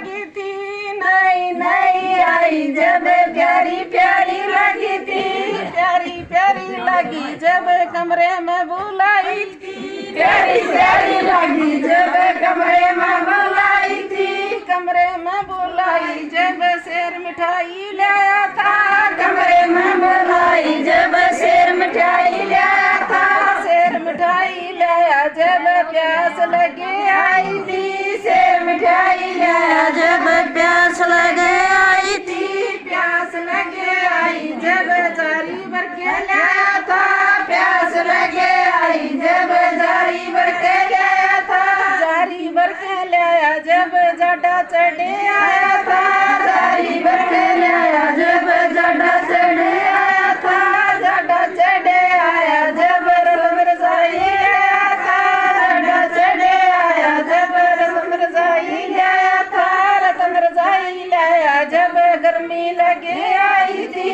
लगी थी, नई नई आई जब प्यारी प्यारी लगी थी, प्यारी प्यारी लगी जब कमरे में बुलाई थी, प्यारी प्यारी लगी जब कमरे में बुलाई थी, कमरे में बुलाई जब शेर मिठाई लाया था, कमरे में बुलाई जब शेर मिठाई लाया था, शेर मिठाई लाया जब प्यास लगे आई थी, शेर मिठाई लाया जब प्यास लगे आई थी, प्यास लगे आई जब जारी भर के लाया था, प्यास लगे आई जब जारी भर के लाया था, जारी भर के लाया जब जाडा चढ़े आया था, जारी भर के लाया जब जाडा चढ़े आया था, जाडा चढ़े आया जब रजाई आया था, जाडा चढ़े आया जब रजाई आया था, रजाई लाया जब गर्मी लगे आई थी,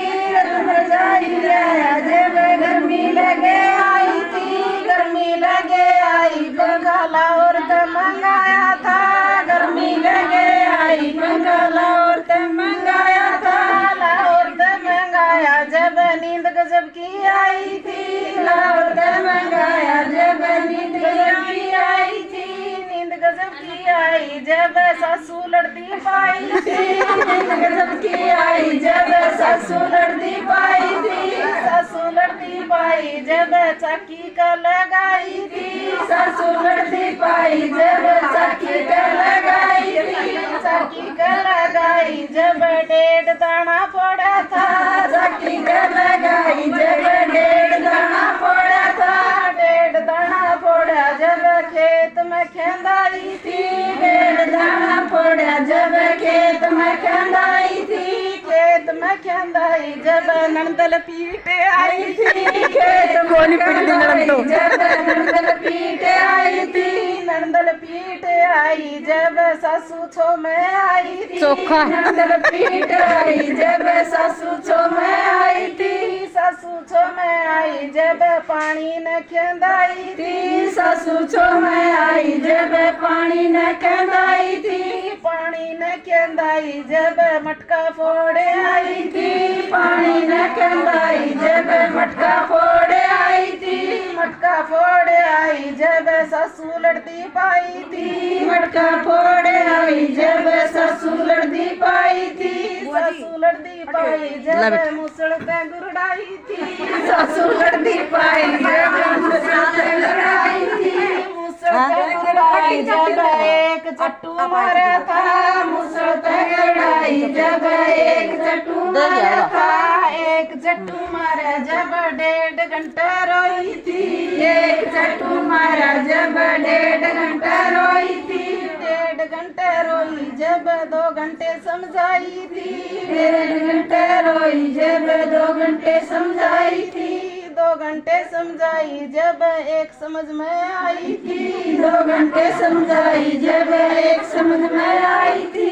रजाई लाया जब गर्मी लगे आई थी, गर्मी लगे आई पंखा और मंगाया था, गर्मी लगे आई पंखा और मंगाया था, लाहौर मंगाया जब नींद गजब की आई थी, लाहौर मंगाया जब नींद गजब की आई थी, नींद गजब की आई जब सासू लड़ती पाई थी, नींद गजब की आई जब सासू लड़ती पाई थी, सासू लड़ती पाई जब चाकी का लगाई थी, सासू लड़ती पाई जब चाकी का लगाई थी, चाकी का लगाई जब डेढ़ दाना फोड़ा था, चाकी का लगाई जब डेढ़ दाना फोड़ा था, डेढ़ दाना फोड़ा जब खेत में खेंदाई थी, डेढ़ दाना फोड़ा जब खेत में खेंदाई थी, खेत में खेंदाई जब नंदल पीटे आई थी, खेत में खेंदाई जब नंदल पीटे आई थी, नंदल पीटे आई जब सासू छो में आई थी, चोखा नंदल पीटे आई जब सासू छो में आई थी, सासू छो में आई जब पानी न खेंदाई थी, सासू छो में आई जब पानी न खेंदाई थी, पानी न खेंदाई जब मटका फोड़े आई थी, पानी न खेंदाई जब मटका फोड़े आई थी, मटका फोड़े आई जब सासू लड़ती पाई थी, मटका फोड़े आई जब सासू लड़ती पाई थी, सासू लड़ती पाई जब मुसड़ पे गुरड़ाई थी, सासू लड़ती पाई जब मुसड़ पे गुरड़ाई थी, मुसड़ पे गुरड़ाई जब एक चट्टू मारा था, मुसड़ पे गुरड़ाई जब एक चट्टू मारा था, एक चट्टू मारा जब डेढ़ घंटा रोई थी, एक चट्टू मारा जब डेढ़ घंटा रोई थी, डेढ़ घंटे रोई जब 2 घंटे समझाई थी, डेढ़ घंटे रोई जब 2 घंटे समझाई थी, 2 घंटे समझाई जब एक समझ में आई थी, 2 घंटे समझाई जब एक समझ में आई थी।